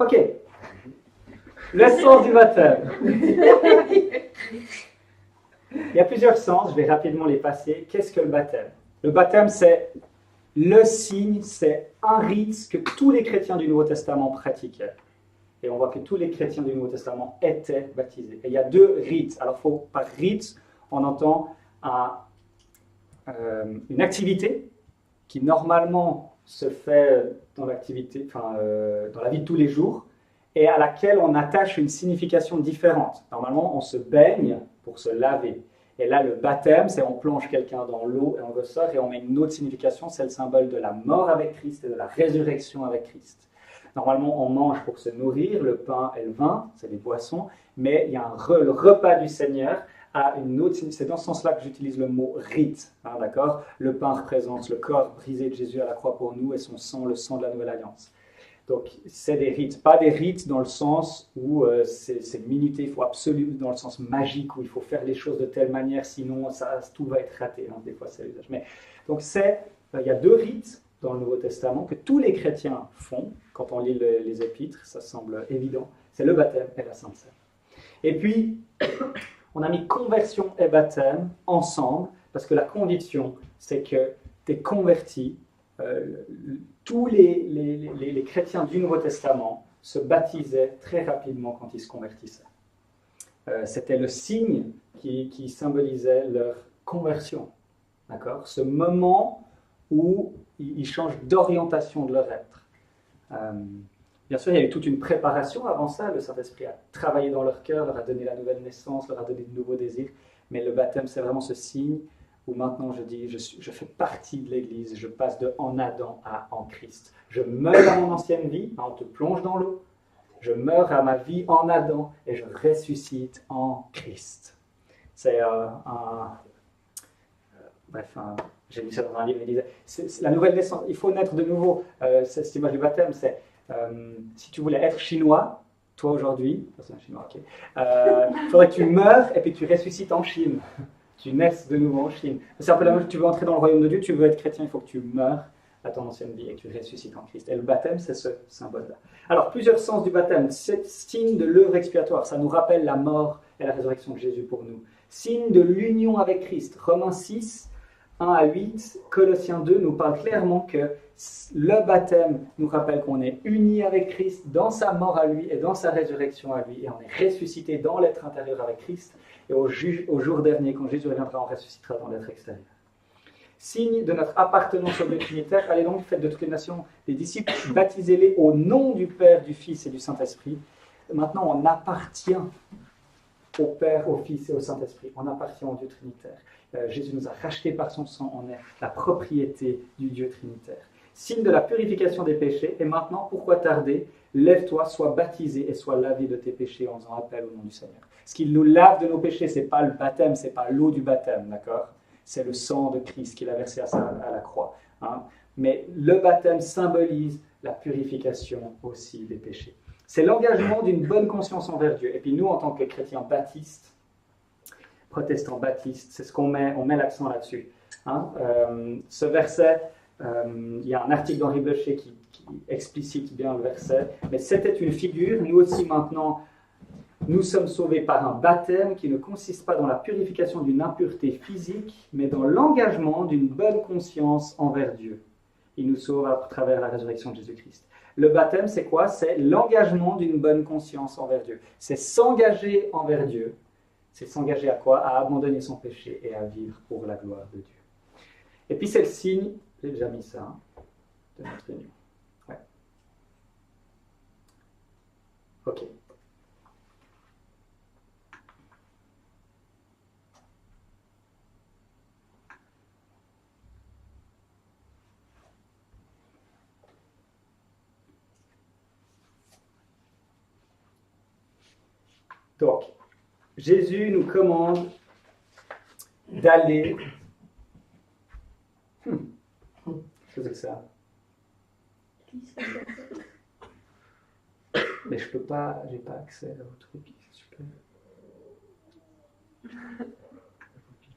Ok. Le sens du baptême. Il y a plusieurs sens, je vais rapidement les passer. Qu'est-ce que le baptême? Le baptême, c'est le signe, c'est un rite que tous les chrétiens du Nouveau Testament pratiquaient. Et on voit que tous les chrétiens du Nouveau Testament étaient baptisés. Et il y a deux rites. Alors, par rite, on entend une activité qui normalement se fait dans l'activité, dans la vie de tous les jours, et à laquelle on attache une signification différente. Normalement, on se baigne pour se laver. Et là, le baptême, c'est on plonge quelqu'un dans l'eau et on ressort et on met une autre signification, c'est le symbole de la mort avec Christ et de la résurrection avec Christ. Normalement, on mange pour se nourrir, le pain et le vin, c'est des boissons, mais il y a le repas du Seigneur a une autre signification. C'est dans ce sens-là que j'utilise le mot rite, hein, d'accord? Le pain représente le corps brisé de Jésus à la croix pour nous et son sang, le sang de la nouvelle alliance. Donc, c'est des rites, pas des rites dans le sens où c'est minuté, il faut absolument, dans le sens magique, où il faut faire les choses de telle manière, sinon tout va être raté. Hein, des fois, c'est l'usage. Mais, donc, il y a deux rites dans le Nouveau Testament que tous les chrétiens font quand on lit les épîtres, ça semble évident, c'est le baptême et la Sainte Seine. Et puis, on a mis conversion et baptême ensemble, parce que la conviction, c'est que tu es converti. Tous les chrétiens du Nouveau Testament se baptisaient très rapidement quand ils se convertissaient. C'était le signe qui symbolisait leur conversion. D'accord? Ce moment où ils changent d'orientation de leur être. Bien sûr, il y a eu toute une préparation avant ça. Le Saint-Esprit a travaillé dans leur cœur, leur a donné la nouvelle naissance, leur a donné de nouveaux désirs. Mais le baptême, c'est vraiment ce signe où maintenant je dis, je fais partie de l'Église, je passe de en Adam à en Christ. Je meurs à mon ancienne vie, on te plonge dans l'eau. Je meurs à ma vie en Adam et je ressuscite en Christ. C'est j'ai lu ça dans un livre, il disait, c'est la nouvelle naissance, il faut naître de nouveau. Cette image du baptême, c'est si tu voulais être chinois, toi aujourd'hui, c'est un chinois, ok, il faudrait que tu meurs et puis que tu ressuscites en Chine. Tu naisses de nouveau en Chine. C'est un peu la même chose, tu veux entrer dans le royaume de Dieu, tu veux être chrétien, il faut que tu meurs à ton ancienne vie et que tu ressuscites en Christ. Et le baptême, c'est ce symbole-là. Alors, plusieurs sens du baptême. C'est signe de l'œuvre expiatoire, ça nous rappelle la mort et la résurrection de Jésus pour nous. Signe de l'union avec Christ. Romains 6, 1 à 8, Colossiens 2 nous parle clairement que le baptême nous rappelle qu'on est unis avec Christ dans sa mort à lui et dans sa résurrection à lui, et on est ressuscité dans l'être intérieur avec Christ, et au jour dernier, quand Jésus reviendra, on ressuscitera dans l'être extérieur. Signe de notre appartenance au Dieu Trinitaire, allez donc, faites de toutes les nations des disciples, baptisez-les au nom du Père, du Fils et du Saint-Esprit. Maintenant, on appartient au Père, au Fils et au Saint-Esprit. On appartient au Dieu Trinitaire. Jésus nous a rachetés par son sang, on est la propriété du Dieu Trinitaire. Signe de la purification des péchés, et maintenant, pourquoi tarder? Lève-toi, sois baptisé et sois lavé de tes péchés en faisant appel au nom du Seigneur. Ce qui nous lave de nos péchés, ce n'est pas le baptême, ce n'est pas l'eau du baptême, d'accord? C'est le sang de Christ qu'il a versé à la croix. Hein? Mais le baptême symbolise la purification aussi des péchés. C'est l'engagement d'une bonne conscience envers Dieu. Et puis nous, en tant que chrétiens baptistes, protestants baptistes, c'est ce qu'on met, on met l'accent là-dessus. Hein? Ce verset, il y a un article d'Henri Blocher qui explicite bien le verset, mais c'était une figure, nous aussi maintenant, nous sommes sauvés par un baptême qui ne consiste pas dans la purification d'une impureté physique, mais dans l'engagement d'une bonne conscience envers Dieu. Il nous sauve à travers la résurrection de Jésus-Christ. Le baptême, c'est quoi? C'est l'engagement d'une bonne conscience envers Dieu. C'est s'engager envers Dieu. C'est s'engager à quoi? À abandonner son péché et à vivre pour la gloire de Dieu. Et puis c'est le signe, j'ai déjà mis ça, de notre union. Ouais. Ok. Donc, Jésus nous commande d'aller... Qu'est-ce que c'est que ça? Mais je peux pas, j'ai pas accès au truc. Super.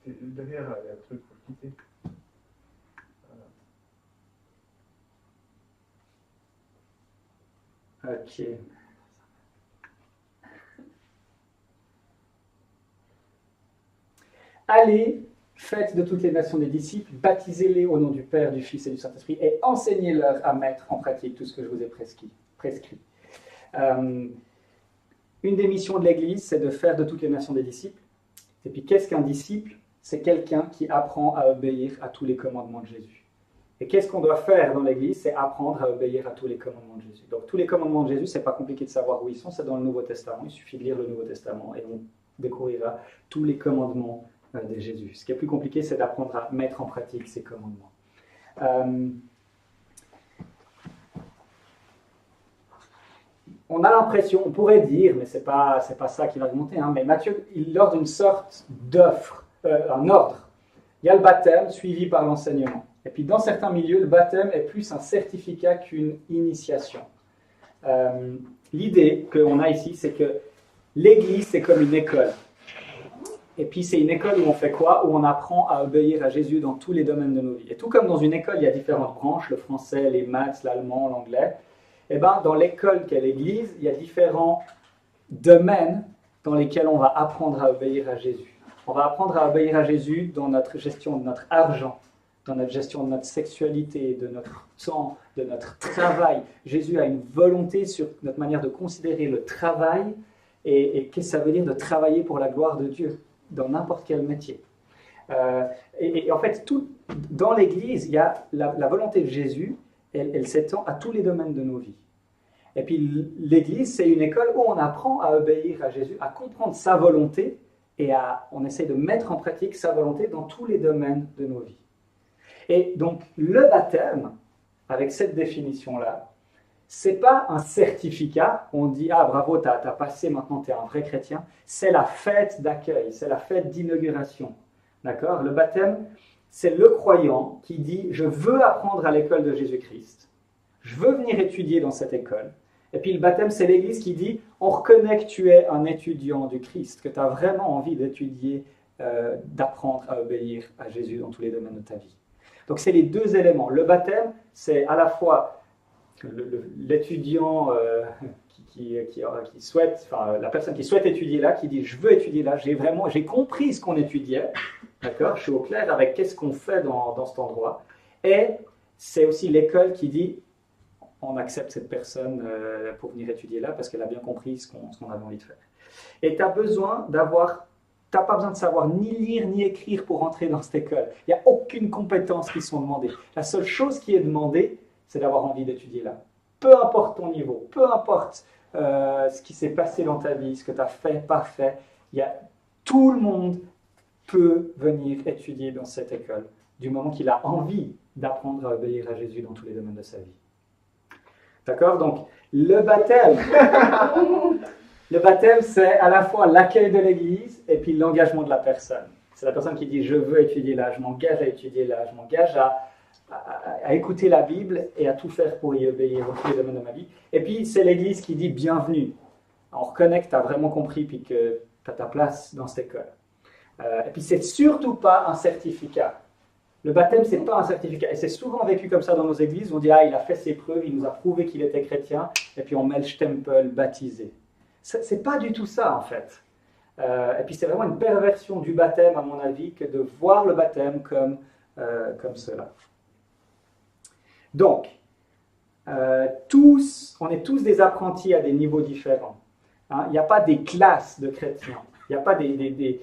Derrière, il y a un truc pour quitter. Voilà. Ok. Allez, faites de toutes les nations des disciples, baptisez-les au nom du Père, du Fils et du Saint-Esprit, et enseignez-leur à mettre en pratique tout ce que je vous ai prescrit. Une des missions de l'Église, c'est de faire de toutes les nations des disciples. Et puis, qu'est-ce qu'un disciple? C'est quelqu'un qui apprend à obéir à tous les commandements de Jésus. Et qu'est-ce qu'on doit faire dans l'Église? C'est apprendre à obéir à tous les commandements de Jésus. Donc, tous les commandements de Jésus, c'est pas compliqué de savoir où ils sont, c'est dans le Nouveau Testament. Il suffit de lire le Nouveau Testament et on découvrira tous les commandements de Jésus. Ce qui est plus compliqué, c'est d'apprendre à mettre en pratique ces commandements. On a l'impression, on pourrait dire, mais c'est pas ça qui va remonter, mais Matthieu, il leur donne une sorte d'offre, un ordre. Il y a le baptême suivi par l'enseignement. Et puis dans certains milieux, le baptême est plus un certificat qu'une initiation. L'idée qu'on a ici, c'est que l'Église, c'est comme une école. Et puis c'est une école où on fait quoi? Où on apprend à obéir à Jésus dans tous les domaines de nos vies. Et tout comme dans une école, il y a différentes branches, le français, les maths, l'allemand, l'anglais. Et bien dans l'école qu'est l'Église, il y a différents domaines dans lesquels on va apprendre à obéir à Jésus. On va apprendre à obéir à Jésus dans notre gestion de notre argent, dans notre gestion de notre sexualité, de notre temps, de notre travail. Jésus a une volonté sur notre manière de considérer le travail et qu'est-ce que ça veut dire de travailler pour la gloire de Dieu dans n'importe quel métier. Et en fait, dans l'Église, il y a la volonté de Jésus, elle s'étend à tous les domaines de nos vies. Et puis l'Église, c'est une école où on apprend à obéir à Jésus, à comprendre sa volonté et on essaie de mettre en pratique sa volonté dans tous les domaines de nos vies. Et donc le baptême, avec cette définition-là, c'est pas un certificat, on dit « Ah bravo, t'as passé, maintenant t'es un vrai chrétien », c'est la fête d'accueil, c'est la fête d'inauguration. D'accord? Le baptême, c'est le croyant qui dit « Je veux apprendre à l'école de Jésus-Christ, je veux venir étudier dans cette école ». Et puis le baptême, c'est l'Église qui dit « On reconnaît que tu es un étudiant du Christ, que tu as vraiment envie d'étudier, d'apprendre à obéir à Jésus dans tous les domaines de ta vie ». Donc c'est les deux éléments. Le baptême, c'est à la fois l'étudiant qui souhaite, enfin la personne qui souhaite étudier là, qui dit je veux étudier là, j'ai compris ce qu'on étudiait, d'accord, je suis au clair avec qu'est-ce qu'on fait dans cet endroit. Et c'est aussi l'école qui dit on accepte cette personne pour venir étudier là parce qu'elle a bien compris ce qu'on avait envie de faire. Et tu as besoin d'avoir. Tu n'as pas besoin de savoir ni lire ni écrire pour entrer dans cette école. Il n'y a aucune compétence qui sont demandées. La seule chose qui est demandée, c'est d'avoir envie d'étudier là. Peu importe ton niveau, peu importe ce qui s'est passé dans ta vie, ce que tu as fait, pas fait, tout le monde peut venir étudier dans cette école, du moment qu'il a envie d'apprendre à obéir à Jésus dans tous les domaines de sa vie. D'accord? Donc, le baptême... Le baptême, c'est à la fois l'accueil de l'Église et puis l'engagement de la personne. C'est la personne qui dit « je veux étudier là, je m'engage à étudier là, je m'engage à écouter la Bible et à tout faire pour y obéir dans tous les domaines de ma vie ». Et puis c'est l'Église qui dit « bienvenue ». On reconnaît que tu as vraiment compris puis que tu as ta place dans cette école. Et puis c'est surtout pas un certificat. Le baptême, c'est pas un certificat. Et c'est souvent vécu comme ça dans nos églises. On dit « ah, il a fait ses preuves, il nous a prouvé qu'il était chrétien » et puis on met le stempel « baptisé ». C'est pas du tout ça en fait. Et puis c'est vraiment une perversion du baptême à mon avis que de voir le baptême comme cela. Donc, on est tous des apprentis à des niveaux différents. Hein, il n'y a pas des classes de chrétiens. Il n'y a pas il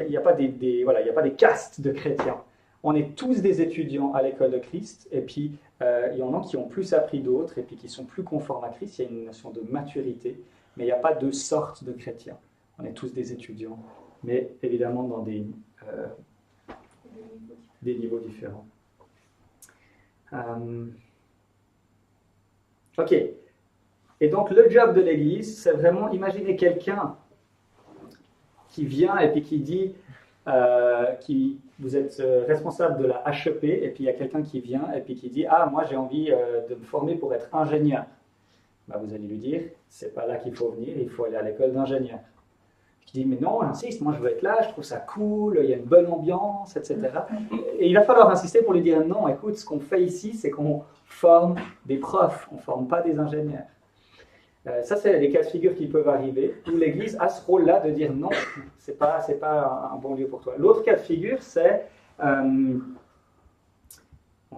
y a pas des castes de chrétiens. On est tous des étudiants à l'école de Christ, et puis il y en a qui ont plus appris d'autres, et puis qui sont plus conformes à Christ. Il y a une notion de maturité. Mais il n'y a pas de sorte de chrétiens. On est tous des étudiants, mais évidemment dans des niveaux différents. Ok. Et donc le job de l'Église, c'est vraiment imaginer quelqu'un qui vient et puis qui dit, vous êtes responsable de la HEP, et puis il y a quelqu'un qui vient et puis qui dit, ah moi j'ai envie de me former pour être ingénieur. Bah, vous allez lui dire, c'est pas là qu'il faut venir, il faut aller à l'école d'ingénieur. Qui dit, mais non, insiste, moi je veux être là, je trouve ça cool, il y a une bonne ambiance, etc. Et il va falloir insister pour lui dire, non, écoute, ce qu'on fait ici, c'est qu'on forme des profs, on ne forme pas des ingénieurs. Ça, c'est les cas de figure qui peuvent arriver, où l'Église a ce rôle-là de dire non, c'est pas un bon lieu pour toi. L'autre cas de figure, c'est... bon,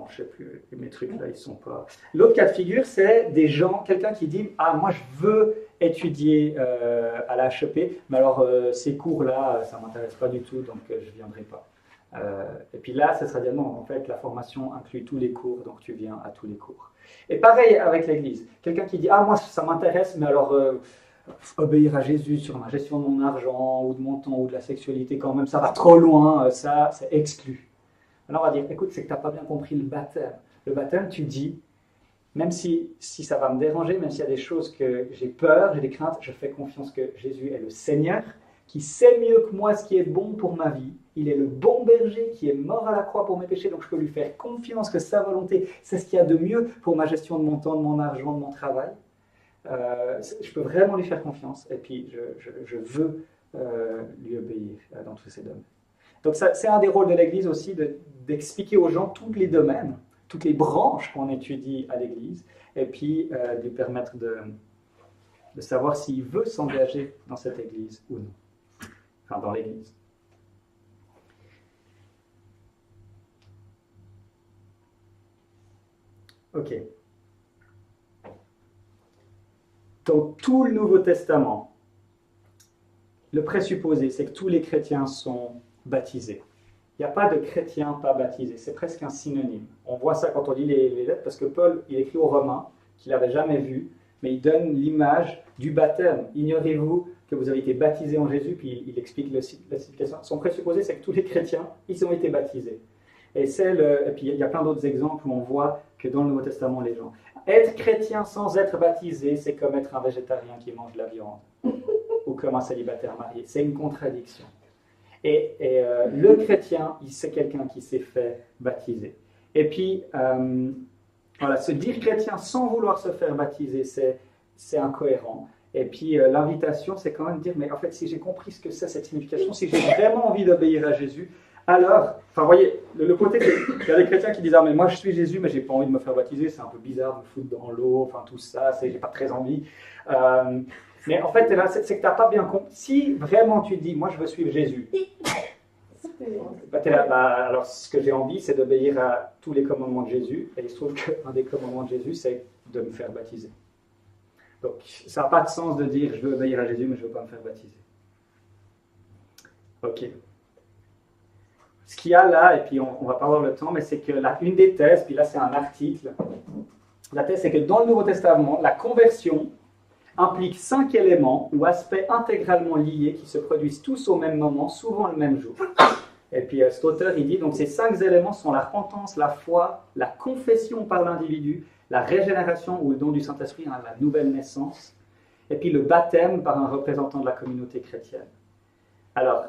je sais plus, mes trucs là, ils sont pas... L'autre cas de figure, c'est des gens, quelqu'un qui dit « Ah, moi, je veux étudier à la HEP, mais alors ces cours-là, ça ne m'intéresse pas du tout, donc je ne viendrai pas. » Et puis là, ça sera dire non, en fait, la formation inclut tous les cours, donc tu viens à tous les cours. Et pareil avec l'Église. Quelqu'un qui dit « Ah, moi, ça m'intéresse, mais alors obéir à Jésus sur ma gestion de mon argent, ou de mon temps, ou de la sexualité, quand même, ça va trop loin, ça, c'est exclu. » Alors on va dire, écoute, c'est que tu n'as pas bien compris le baptême. Le baptême, tu dis, même si ça va me déranger, même s'il y a des choses que j'ai peur, j'ai des craintes, je fais confiance que Jésus est le Seigneur, qui sait mieux que moi ce qui est bon pour ma vie. Il est le bon berger qui est mort à la croix pour mes péchés, donc je peux lui faire confiance que sa volonté, c'est ce qu'il y a de mieux pour ma gestion de mon temps, de mon argent, de mon travail. Je peux vraiment lui faire confiance, et puis je veux lui obéir dans tous ces domaines. Donc c'est un des rôles de l'Église aussi d'expliquer aux gens tous les domaines, toutes les branches qu'on étudie à l'Église, et puis de lui permettre de savoir s'il veut s'engager dans cette Église ou non. Enfin, dans l'Église. Ok. Dans tout le Nouveau Testament, le présupposé, c'est que tous les chrétiens sont baptisés. Il n'y a pas de chrétien pas baptisé, c'est presque un synonyme. On voit ça quand on lit les lettres, parce que Paul, il écrit aux Romains, qu'il n'avait jamais vu, mais il donne l'image du baptême. Ignorez-vous que vous avez été baptisés en Jésus, puis il explique la signification. Son présupposé, c'est que tous les chrétiens, ils ont été baptisés. Et puis il y a plein d'autres exemples où on voit que dans le Nouveau Testament, les gens... Être chrétien sans être baptisé, c'est comme être un végétarien qui mange de la viande, ou comme un célibataire marié. C'est une contradiction. Et le chrétien, c'est quelqu'un qui s'est fait baptiser. Et puis, voilà, se dire chrétien sans vouloir se faire baptiser, c'est incohérent. Et puis, l'invitation, c'est quand même de dire, mais en fait, si j'ai compris ce que c'est cette signification, si j'ai vraiment envie d'obéir à Jésus, alors, enfin, vous voyez, le côté, il y a des chrétiens qui disent, ah, mais moi, je suis Jésus, mais j'ai pas envie de me faire baptiser, c'est un peu bizarre de me foutre dans l'eau, enfin, tout ça, j'ai pas très envie. Mais en fait, c'est que tu n'as pas bien compris. Si vraiment tu dis, moi je veux suivre Jésus, alors ce que j'ai envie, c'est d'obéir à tous les commandements de Jésus. Et il se trouve qu'un des commandements de Jésus, c'est de me faire baptiser. Donc, ça n'a pas de sens de dire, je veux obéir à Jésus, mais je ne veux pas me faire baptiser. Ok. Ce qu'il y a là, et puis on ne va pas avoir le temps, mais c'est que une des thèses, puis là c'est un article, la thèse c'est que dans le Nouveau Testament, la conversion implique 5 éléments ou aspects intégralement liés qui se produisent tous au même moment, souvent le même jour. Et puis cet auteur, il dit, donc ces 5 éléments sont la repentance, la foi, la confession par l'individu, la régénération ou le don du Saint-Esprit, la nouvelle naissance, et puis le baptême par un représentant de la communauté chrétienne. Alors,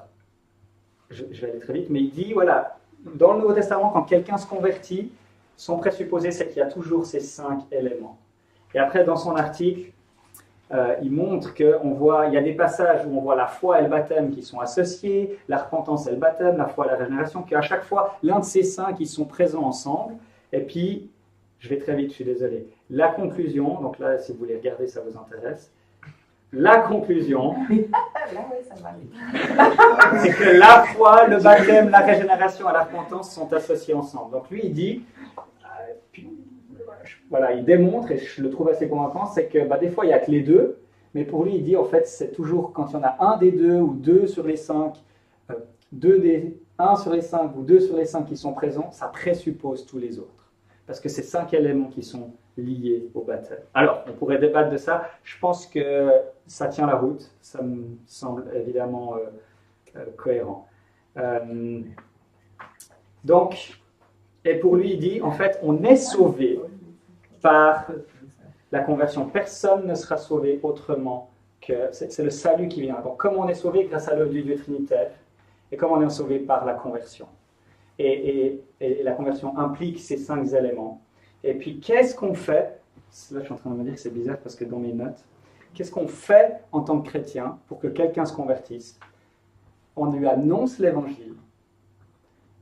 je vais aller très vite, mais il dit, voilà, dans le Nouveau Testament, quand quelqu'un se convertit, son présupposé, c'est qu'il y a toujours ces 5 éléments. Et après, dans son article, il montre qu'il y a des passages où on voit la foi et le baptême qui sont associés, la repentance et le baptême, la foi et la régénération, qu'à chaque fois, l'un de ces 5, ils sont présents ensemble. Et puis, je vais très vite, je suis désolé. La conclusion, donc là, si vous voulez regarder, ça vous intéresse. La conclusion, c'est que la foi, le baptême, la régénération et la repentance sont associés ensemble. Donc lui, il dit, voilà, il démontre, et je le trouve assez convaincant, c'est que des fois, il n'y a que les deux, mais pour lui, il dit, en fait, c'est toujours quand il y en a un des deux, ou 2 sur les 5, 1 sur les 5 ou 2 sur les 5 qui sont présents, ça présuppose tous les autres. Parce que c'est 5 éléments qui sont liés au baptême. Alors, on pourrait débattre de ça. Je pense que ça tient la route. Ça me semble évidemment cohérent. Donc, et pour lui, il dit, en fait, on est sauvé par la conversion. Personne ne sera sauvé autrement que... C'est le salut qui vient. Donc, comme on est sauvé grâce à l'œuvre du Dieu Trinitaire, et comme on est sauvé par la conversion. Et la conversion implique ces 5 éléments. Et puis, qu'est-ce qu'on fait? Là, je suis en train de me dire que c'est bizarre parce que dans mes notes, qu'est-ce qu'on fait en tant que chrétien pour que quelqu'un se convertisse? On lui annonce l'évangile.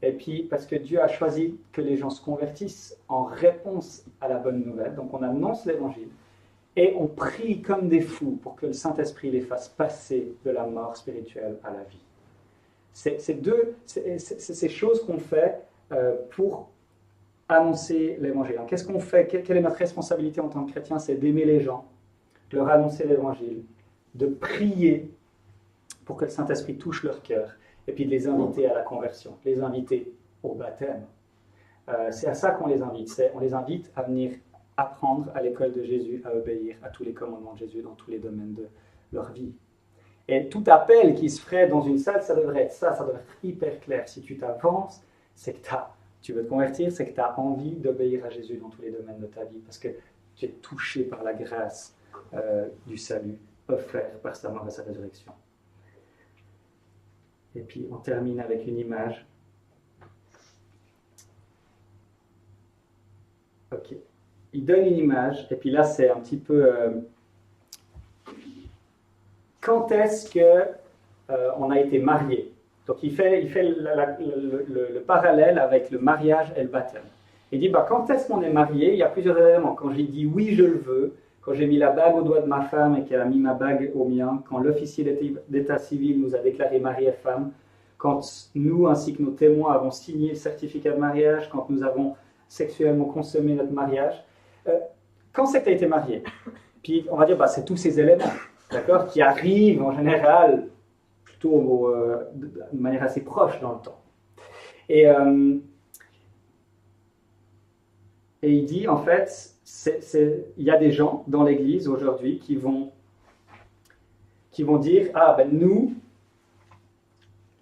Et puis, parce que Dieu a choisi que les gens se convertissent en réponse à la bonne nouvelle, donc on annonce l'évangile. Et on prie comme des fous pour que le Saint-Esprit les fasse passer de la mort spirituelle à la vie. C'est ces choses qu'on fait pour annoncer l'évangile. Qu'est-ce qu'on fait? Quelle est notre responsabilité en tant que chrétien? C'est d'aimer les gens, de leur annoncer l'évangile, de prier pour que le Saint-Esprit touche leur cœur, et puis de les inviter à la conversion, les inviter au baptême. C'est à ça qu'on les invite. On les invite à venir apprendre à l'école de Jésus, à obéir à tous les commandements de Jésus dans tous les domaines de leur vie. Et tout appel qui se ferait dans une salle, ça devrait être ça, ça devrait être hyper clair. Si tu t'avances, c'est que tu veux te convertir, c'est que tu as envie d'obéir à Jésus dans tous les domaines de ta vie, parce que tu es touché par la grâce du salut offert par sa mort et sa résurrection. Et puis on termine avec une image. Ok. Il donne une image, et puis là c'est un petit peu... quand est-ce qu'on a été marié? Donc il fait le parallèle avec le mariage et le baptême. Il dit, quand est-ce qu'on est marié? Il y a plusieurs éléments. Quand j'ai dit oui, je le veux, quand j'ai mis la bague au doigt de ma femme et qu'elle a mis ma bague au mien, quand l'officier d'état civil nous a déclaré mari et femme, quand nous, ainsi que nos témoins, avons signé le certificat de mariage, quand nous avons sexuellement consommé notre mariage, quand c'est que tu as été marié? Puis on va dire, c'est tous ces éléments, d'accord, qui arrivent en général plutôt de manière assez proche dans le temps. Et il dit, en fait, il y a des gens dans l'Église aujourd'hui qui vont dire, nous,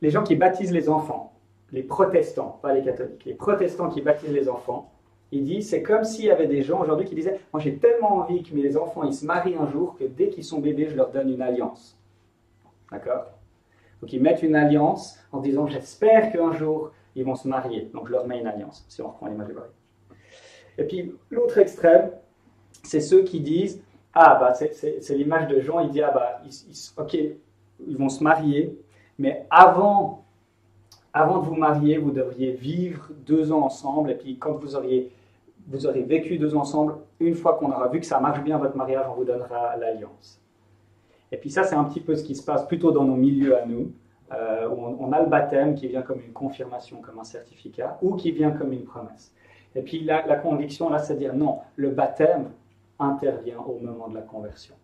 les gens qui baptisent les enfants, les protestants, pas les catholiques, les protestants qui baptisent les enfants, il dit, c'est comme s'il y avait des gens aujourd'hui qui disaient, moi j'ai tellement envie que mes enfants ils se marient un jour que dès qu'ils sont bébés, je leur donne une alliance. D'accord? Donc ils mettent une alliance en disant, j'espère qu'un jour ils vont se marier. Donc je leur mets une alliance, si on reprend l'image du mariage. Et puis l'autre extrême, c'est ceux qui disent, c'est l'image de Jean, il dit, ok, ils vont se marier, mais avant de vous marier, vous devriez vivre 2 ans ensemble, et puis quand vous aurez vécu 2 ans ensemble, une fois qu'on aura vu que ça marche bien votre mariage, on vous donnera l'alliance. Et puis ça, c'est un petit peu ce qui se passe plutôt dans nos milieux à nous, où on a le baptême qui vient comme une confirmation, comme un certificat, ou qui vient comme une promesse. Et puis la conviction, là, c'est de dire non, le baptême intervient au moment de la conversion.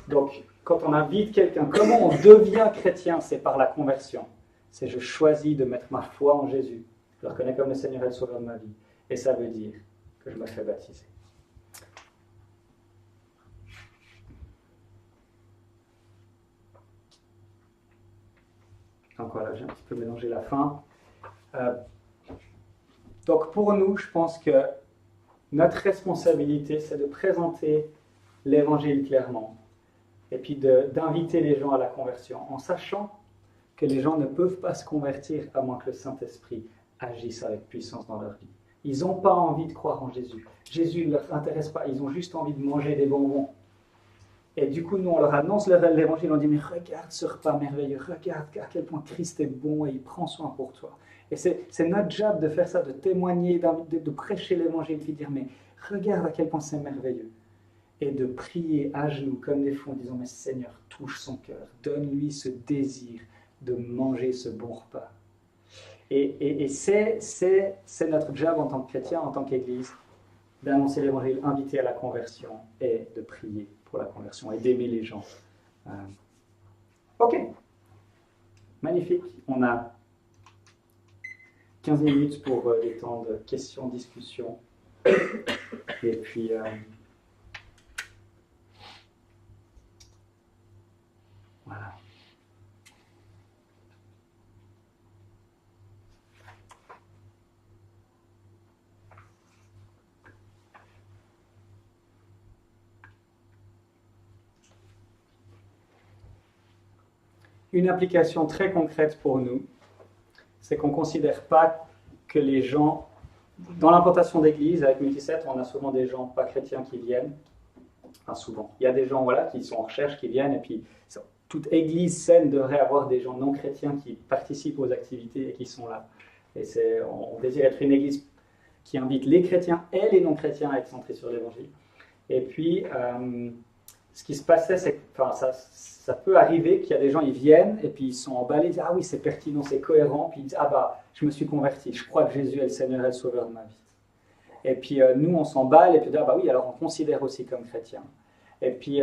Donc, quand on invite quelqu'un, comment on devient chrétien? C'est par la conversion. C'est je choisis de mettre ma foi en Jésus. Je le reconnais comme le Seigneur et le Sauveur de ma vie. Et ça veut dire que je me fais baptiser. Donc voilà, j'ai un petit peu mélangé la fin. Donc pour nous, je pense que notre responsabilité, c'est de présenter l'Évangile clairement. Et puis d'inviter les gens à la conversion, en sachant que les gens ne peuvent pas se convertir à moins que le Saint-Esprit agisse avec puissance dans leur vie. Ils n'ont pas envie de croire en Jésus. Jésus ne leur intéresse pas, ils ont juste envie de manger des bonbons. Et du coup, nous, on leur annonce l'Évangile, on dit, mais regarde ce repas merveilleux, regarde à quel point Christ est bon et il prend soin pour toi. Et c'est notre job de faire ça, de témoigner, de prêcher l'Évangile, puis de dire, mais regarde à quel point c'est merveilleux. Et de prier à genoux comme des fous en disant, mais Seigneur, touche son cœur, donne-lui ce désir de manger ce bon repas. Et c'est notre job en tant que chrétien, en tant qu'Église, d'annoncer l'Évangile, inviter à la conversion et de prier pour la conversion et d'aimer les gens. Ok, magnifique. On a 15 minutes pour les temps de questions, discussions. Et puis... voilà. Une application très concrète pour nous, c'est qu'on ne considère pas que les gens... Dans l'implantation d'église, avec Multiset, on a souvent des gens pas chrétiens qui viennent. Enfin, souvent. Il y a des gens qui sont en recherche, qui viennent, et puis toute église saine devrait avoir des gens non chrétiens qui participent aux activités et qui sont là. Et on désire être une église qui invite les chrétiens et les non chrétiens à être centrés sur l'évangile. Et puis, ce qui se passait, c'est que enfin, ça peut arriver qu'il y a des gens, ils viennent et puis ils sont emballés, ils disent ah oui, c'est pertinent, c'est cohérent, puis ils disent ah bah, je me suis converti, je crois que Jésus est le Seigneur et le Sauveur de ma vie. Et puis nous, on s'emballe et puis ah bah oui, alors on considère aussi comme chrétien. Et puis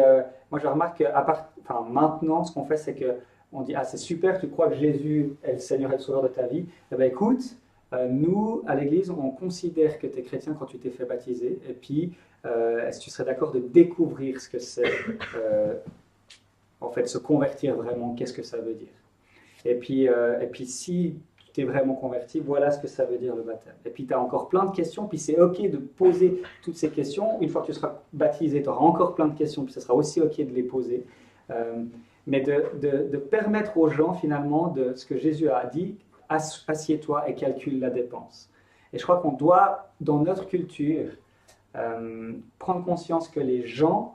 moi, je remarque enfin, maintenant, ce qu'on fait, c'est que on dit ah c'est super, tu crois que Jésus est le Seigneur et le Sauveur de ta vie. Eh bien écoute, nous, à l'Église, on considère que tu es chrétien quand tu t'es fait baptiser. Et puis, est-ce que tu serais d'accord de découvrir ce que c'est, en fait, se convertir vraiment, qu'est-ce que ça veut dire? Et puis si tu t'es vraiment converti, voilà ce que ça veut dire le baptême. Et puis tu as encore plein de questions, puis c'est OK de poser toutes ces questions. Une fois que tu seras baptisé, tu auras encore plein de questions, puis ce sera aussi OK de les poser. Mais de permettre aux gens, finalement, de ce que Jésus a dit, assieds-toi et calcule la dépense. Et je crois qu'on doit, dans notre culture, prendre conscience que les gens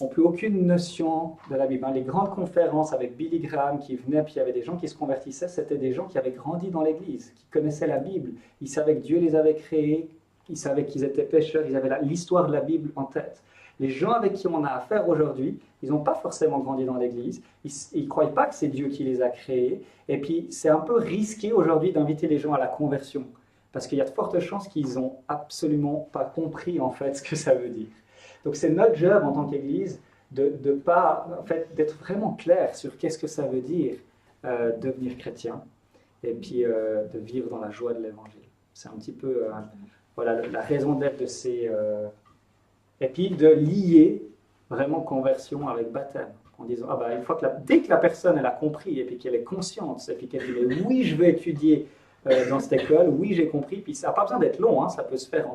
n'ont plus aucune notion de la Bible. Les grandes conférences avec Billy Graham qui venaient, puis il y avait des gens qui se convertissaient, c'était des gens qui avaient grandi dans l'Église, qui connaissaient la Bible. Ils savaient que Dieu les avait créés, ils savaient qu'ils étaient pécheurs, ils avaient l'histoire de la Bible en tête. Les gens avec qui on a affaire aujourd'hui, ils n'ont pas forcément grandi dans l'Église, ils ne croient pas que c'est Dieu qui les a créés, et puis c'est un peu risqué aujourd'hui d'inviter les gens à la conversion, parce qu'il y a de fortes chances qu'ils n'ont absolument pas compris en fait ce que ça veut dire. Donc c'est notre job en tant qu'Église de pas, en fait, d'être vraiment clair sur qu'est-ce que ça veut dire devenir chrétien, et puis de vivre dans la joie de l'Évangile. C'est un petit peu voilà, la raison d'être de ces... et puis de lier vraiment conversion avec baptême, en disant, ah bah, une fois que dès que la personne elle a compris, et puis qu'elle est consciente, et puis qu'elle dit, mais oui, je veux étudier dans cette école, oui, j'ai compris, puis ça n'a pas besoin d'être long, hein, ça peut se faire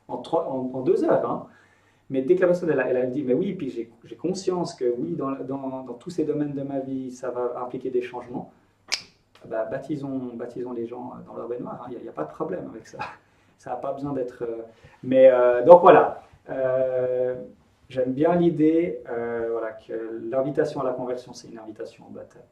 en 2 heures, hein. Mais dès que la personne elle a dit, mais oui, puis j'ai conscience que oui, dans tous ces domaines de ma vie, ça va impliquer des changements, bah, baptisons les gens dans leur baignoire, hein, il n'y a pas de problème avec ça. Ça n'a pas besoin d'être... Mais donc voilà, j'aime bien l'idée voilà, que l'invitation à la conversion, c'est une invitation au baptême.